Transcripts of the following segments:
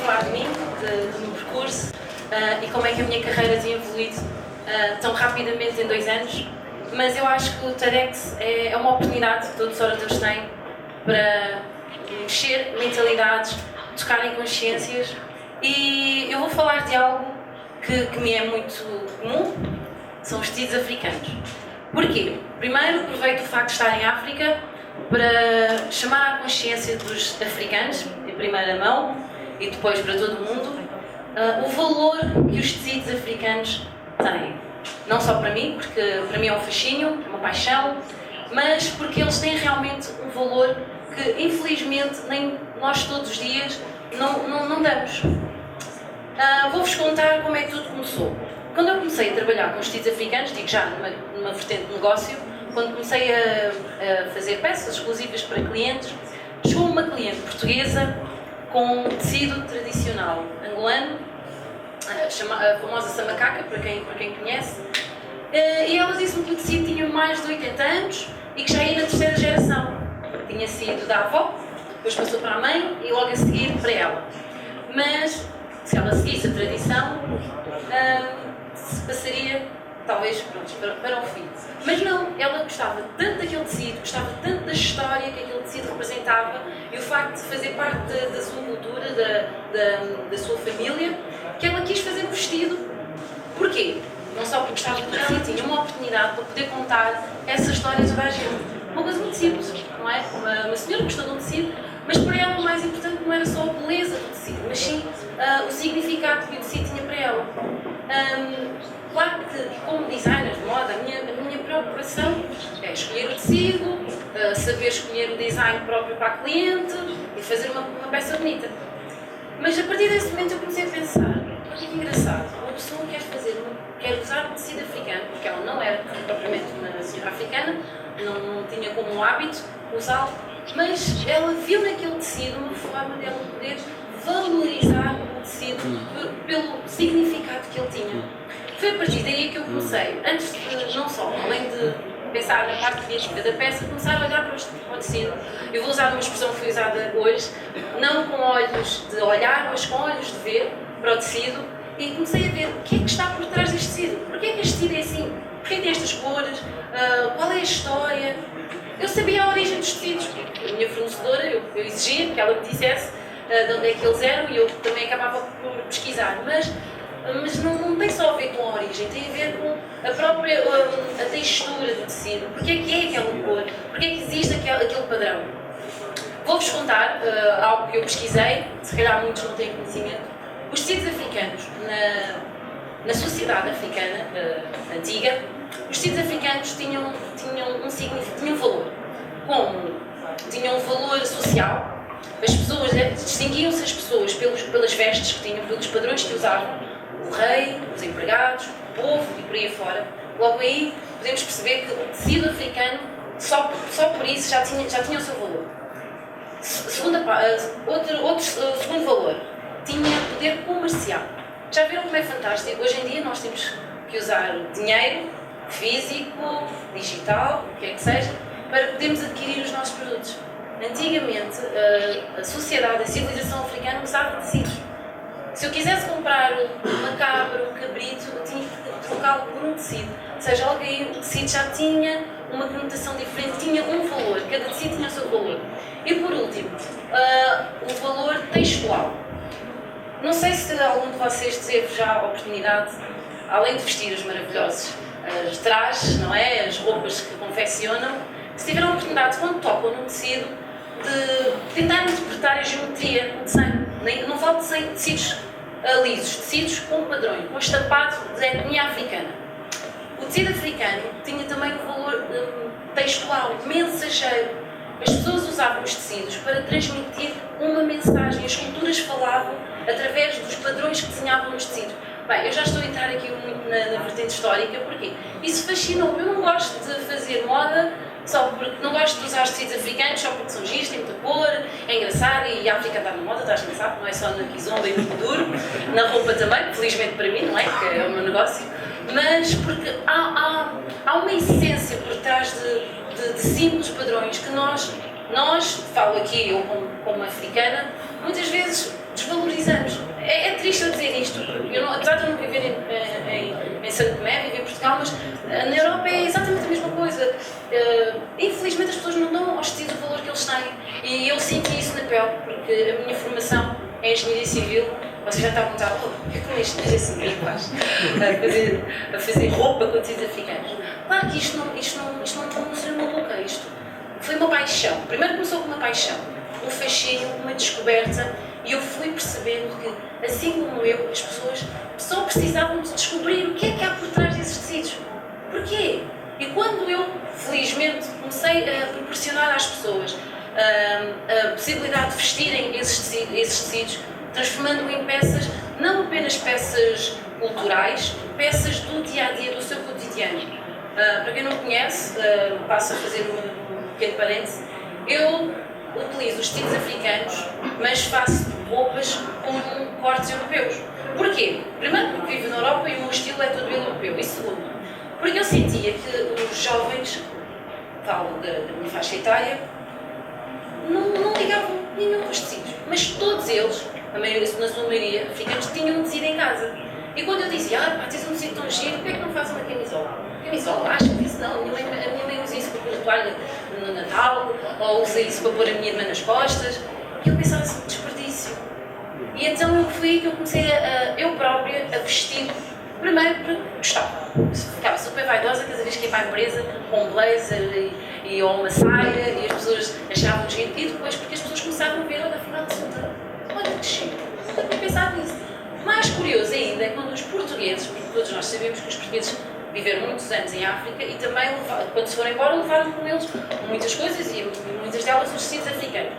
falar de mim, do meu percurso e como é que a minha carreira tem evoluído tão rapidamente em 2 anos. Mas eu acho que o TEDx é uma oportunidade que todos os oradores têm para mexer mentalidades, tocar em consciências. E eu vou falar de algo que me é muito comum, são os tecidos africanos. Porquê? Primeiro, aproveito o facto de estar em África para chamar à consciência dos africanos, em primeira mão, e depois para todo o mundo, o valor que os tecidos africanos têm. Não só para mim, porque para mim é um fascínio, uma paixão, mas porque eles têm realmente um valor que, infelizmente, nem nós todos os dias não damos. Vou-vos contar como é que tudo começou. Quando eu comecei a trabalhar com os tecidos africanos, digo já numa vertente de negócio, quando comecei a fazer peças exclusivas para clientes, chegou uma cliente portuguesa com um tecido tradicional angolano, a famosa samacaca, para quem conhece, e ela disse-me que o tecido tinha mais de 80 anos e que já ia na 3ª geração. Tinha sido da avó, depois passou para a mãe e logo a seguir para ela. Mas, se ela seguisse a tradição, se passaria, talvez, para o fim. Mas não, ela gostava tanto daquele tecido, gostava tanto da história que aquele tecido representava e o facto de fazer parte da sua cultura, da sua família, que ela quis fazer um vestido. Porquê? Não só porque gostava do tecido, tinha uma oportunidade para poder contar essa história a toda a gente. Uma coisa muito simples, não é? Uma senhora gostou de um tecido, mas para ela o mais importante não era só a beleza do tecido, mas sim o significado que o tecido tinha para ela. Claro que, como designer de moda, a minha preocupação é escolher o tecido, saber escolher o design próprio para a cliente e fazer uma peça bonita. Mas a partir desse momento eu comecei a pensar, olha que engraçado, uma pessoa quer usar o tecido africano, porque ela não era propriamente uma senhora africana, não tinha como hábito usá-lo, mas ela viu naquele tecido uma forma dela poder valorizar o tecido pelo significado que ele tinha. Foi a partir daí que eu comecei, antes de, não só, além de pensar na parte criativa da peça, começar a olhar para o tecido. Eu vou usar uma expressão que foi usada hoje, não com olhos de olhar, mas com olhos de ver para o tecido, e comecei a ver o que é que está por trás deste tecido. Porquê é que este tecido é assim? Porquê tem estas cores? Qual é a história? Eu sabia a origem dos tecidos. A minha fornecedora, eu exigia que ela me dissesse de onde é que eles eram e eu também acabava por pesquisar. Mas não tem só a ver com a origem, tem a ver com a própria a textura do tecido. Porquê é que é aquela cor? Porquê é que existe aquele padrão? Vou-vos contar algo que eu pesquisei, se calhar muitos não têm conhecimento. Os tecidos africanos, na sociedade africana antiga, os tecidos africanos tinham um valor. Como? Tinham um valor social. As pessoas, distinguiam-se as pessoas pelas vestes que tinham, pelos padrões que usavam. O rei, os empregados, o povo e por aí afora. Logo aí podemos perceber que o tecido africano, só por isso, já tinha o seu valor. Segundo valor, tinha poder comercial. Já viram como é fantástico? Hoje em dia nós temos que usar dinheiro físico, digital, o que é que seja, para podermos adquirir os nossos produtos. Antigamente, a sociedade, a civilização africana usava tecidos. Se eu quisesse comprar uma cabra, um cabrito, eu tinha que trocá-lo por um tecido. Ou seja, logo aí o tecido já tinha uma conotação diferente, tinha um valor, cada tecido tinha o seu valor. E por último, o valor textual. Não sei se algum de vocês teve já a oportunidade, além de vestir os maravilhosos trajes, não é? As roupas que confeccionam, se tiveram a oportunidade, quando tocam no tecido, de tentar interpretar a geometria, o desenho. Não falo de tecidos lisos, tecidos com padrões, com estampado de etnia africana. O tecido africano tinha também um valor textual, mensageiro. As pessoas usavam os tecidos para transmitir uma mensagem. As culturas falavam através dos padrões que desenhavam nos tecidos. Bem, eu já estou a entrar aqui muito na vertente histórica, porque isso fascinou-me. Eu não gosto de fazer moda só porque não gosto de usar os tecidos africanos, só porque são giros, têm muita cor, é engraçado e a África está na moda, estás a pensar, não é só na kizomba e no kuduro, na roupa também, felizmente para mim, não é? Que é o meu negócio, mas porque há uma essência por trás de simples padrões que nós, falo aqui, eu como africana, muitas vezes desvalorizamos. É triste eu dizer isto, apesar de eu não viver em São Tomé, viver em Portugal, mas na Europa é exatamente a mesma coisa. Infelizmente as pessoas não dão aos tecidos o valor que eles têm, e eu senti isso na pele, porque a minha formação é engenharia civil. Vocês já estavam a perguntar, o que é que uma engenharia civil faz? A fazer roupa com tecidos africanos. Claro que isto não seria uma louca, isto foi uma paixão. Primeiro começou com uma paixão, um fascínio, uma descoberta, e eu fui percebendo que, assim como eu, as pessoas só precisavam de descobrir o que é que há por trás desses tecidos. Porquê? E quando eu, felizmente, comecei a proporcionar às pessoas a possibilidade de vestirem esses tecidos, transformando-o em peças, não apenas peças culturais, peças do dia-a-dia, do seu cotidiano. Para quem não conhece, passo a fazer um pequeno parêntese, eu utilizo os tecidos africanos, mas faço roupas com cortes europeus. Porquê? Primeiro porque vivo na Europa e o meu estilo é todo europeu. E segundo, porque eu sentia que os jovens, falo da minha faixa etária, não ligavam nenhum dos tecidos. Mas todos eles, na sua maioria, africanos, tinham um tecido em casa. E quando eu dizia, tens um tecido tão giro, porquê é que não fazes uma camisola? Camisola? Acho que isso não. A minha mãe usa isso para pôr a toalha no Natal, ou usa isso para pôr a minha irmã nas costas. E eu pensava assim, desperdício. E então foi aí que eu comecei eu própria a vestir. Primeiro porque gostava. Ficava super vaidosa cada vez que ia para a empresa com um blazer ou uma saia, e as pessoas achavam giro. E depois porque as pessoas começavam a ver, olha, afinal de solteira, olha que chique. Nunca tinha pensado nisso. Mais curioso ainda é quando os portugueses, porque todos nós sabemos que os portugueses viveram muitos anos em África e também, quando se foram embora, levaram com eles muitas coisas e muitas delas os tecidos africanos.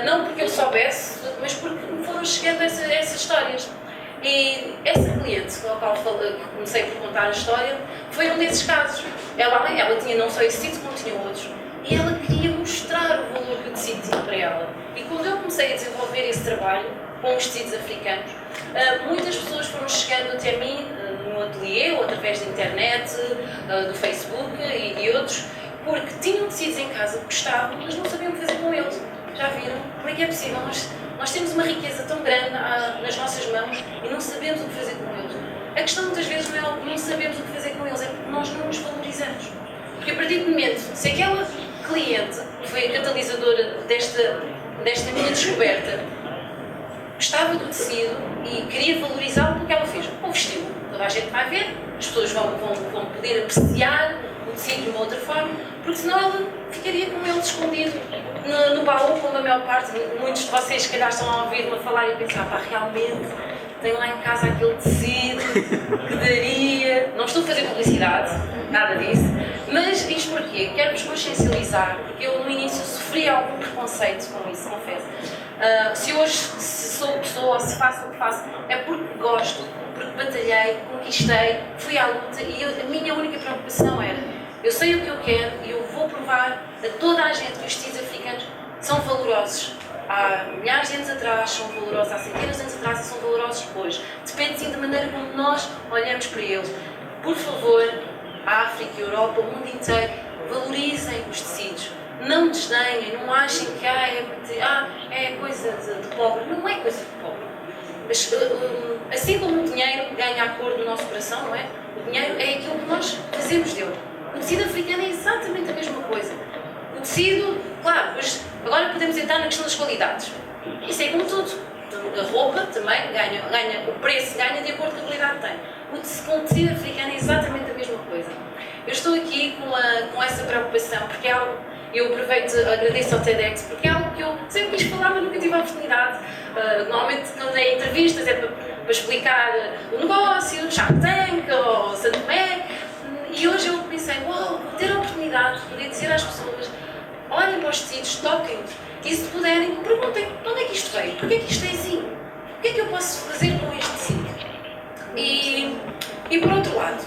Não porque eu soubesse, mas porque me foram chegando essas histórias. E essa cliente com a qual comecei por contar a história foi um desses casos. Ela tinha não só esse tecido, como tinha outros. E ela queria mostrar o valor que o tecido tinha para ela. E quando eu comecei a desenvolver esse trabalho com os tecidos africanos, muitas pessoas foram chegando até mim no ateliê ou através da internet, do Facebook e outros, porque tinham tecidos em casa que gostavam, mas não sabiam o que fazer com eles. Já viram? Como é que é possível? Nós temos uma riqueza tão grande nas nossas mãos e não sabemos o que fazer com eles. A questão muitas vezes não é não sabemos o que fazer com eles, é porque nós não nos valorizamos. Porque a partir do momento, se aquela cliente que foi a catalisadora desta minha descoberta gostava do tecido e queria valorizá-lo, porque ela fez um vestido. Toda a gente vai ver, as pessoas vão poder apreciar o tecido de uma outra forma, porque senão ela ficaria com ele escondido no baú, como a maior parte, muitos de vocês se calhar estão a ouvir-me a falar e a pensar, realmente tenho lá em casa aquele tecido que daria. Não estou a fazer publicidade, nada disso, mas isto porquê? Quero-vos consciencializar, porque eu no início sofri algum preconceito com isso, confesso. Se hoje sou pessoa, se faço o que faço, é porque gosto, porque batalhei, conquistei, fui à luta e a minha única preocupação era, eu sei o que eu quero e eu vou provar a toda a gente que os tecidos africanos são valorosos. Há milhares de anos atrás são valorosos, há centenas de anos atrás e são valorosos hoje. Depende sim da maneira como nós olhamos para eles. Por favor, a África e a Europa, o mundo inteiro, valorizem os tecidos. Não desdenhem, não achem que é coisa de pobre. Não é coisa de pobre. Mas, assim como o dinheiro ganha a cor do nosso coração, não é? O dinheiro é aquilo que nós fazemos dele. O tecido africano é exatamente a mesma coisa. O tecido, claro, mas agora podemos entrar na questão das qualidades. Isso é como tudo. A roupa também ganha, o preço ganha de acordo com a qualidade que tem. Com o tecido africano é exatamente a mesma coisa. Eu estou aqui com essa preocupação, porque é algo, eu aproveito, agradeço ao TEDx, porque é algo que eu sempre quis falar, mas nunca tive a oportunidade. Normalmente, quando é entrevistas, é para explicar o negócio, Shark Tank ou Santo Tomé. E hoje eu pensei, vou ter a oportunidade de poder dizer às pessoas, olhem para os tecidos, toquem-nos, e se puderem, perguntem, de onde é que isto veio? Porquê é que isto é assim? O que é que eu posso fazer com este tecido? E por outro lado,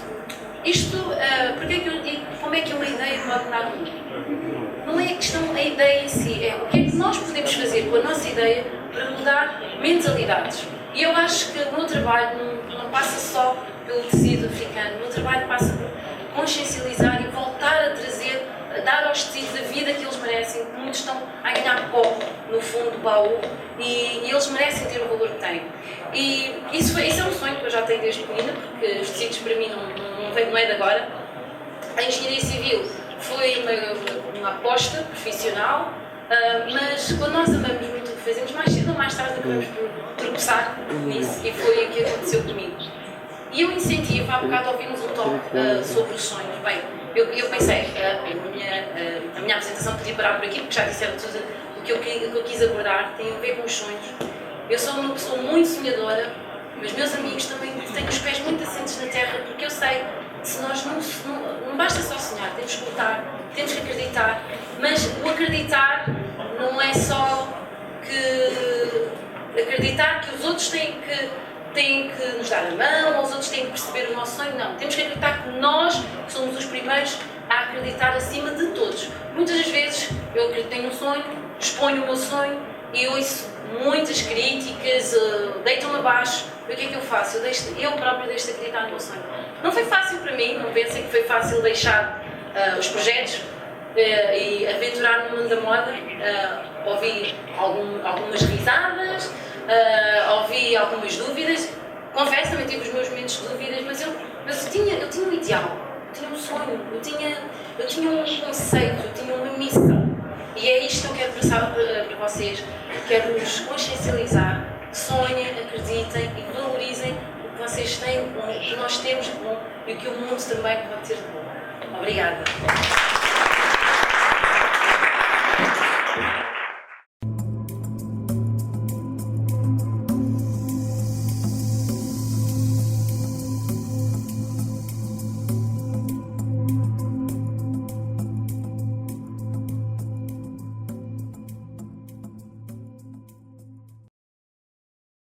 porque é que eu digo, como é que uma ideia pode mudar o mundo? Não é a questão, a ideia em si, é o que é que nós podemos fazer com a nossa ideia para mudar mentalidades. E eu acho que o meu trabalho não passa só pelo tecido africano, o meu trabalho passa por consciencializar e voltar a trazer, dar aos tecidos a vida que eles merecem, que muitos estão a ganhar pó no fundo do baú e eles merecem ter o valor que têm. E isso é um sonho que eu já tenho desde pequenina, porque os tecidos para mim não é de agora. A engenharia civil foi uma aposta profissional, mas quando nós amamos muito o que fazemos, mais cedo ou mais tarde acabamos por tropeçar nisso, e foi o que aconteceu comigo. E eu incentivo, há bocado ouvimos um toque sobre os sonhos. Bem, eu pensei, a minha apresentação podia parar por aqui, porque já disseram tudo o que eu quis abordar, tem a ver com os sonhos. Eu sou uma pessoa muito sonhadora, mas meus amigos também têm os pés muito assentes na terra, porque eu sei que se nós não basta só sonhar, temos que lutar, temos que acreditar, mas o acreditar não é só que acreditar que os outros têm que nos dar a mão, ou os outros têm que perceber o nosso sonho, não. Temos que acreditar que nós somos os primeiros a acreditar acima de todos. Muitas das vezes eu acredito em um sonho, exponho o meu sonho e ouço muitas críticas, deitam-me abaixo. E o que é que eu faço? Eu própria deixo de acreditar no meu sonho. Não foi fácil para mim, não pensem que foi fácil deixar os projetos e aventurar no mundo da moda. Ouvi algumas risadas, ouvi algumas dúvidas. Confesso, também tive os meus momentos de dúvidas, mas eu tinha um ideal, eu tinha um sonho, eu tinha um conceito, eu tinha uma missão. E é isto que eu quero passar para vocês. Quero-vos consciencializar, sonhem, acreditem e valorizem o que vocês têm de bom, o que nós temos de bom e o que o mundo também pode ter de bom. Obrigada.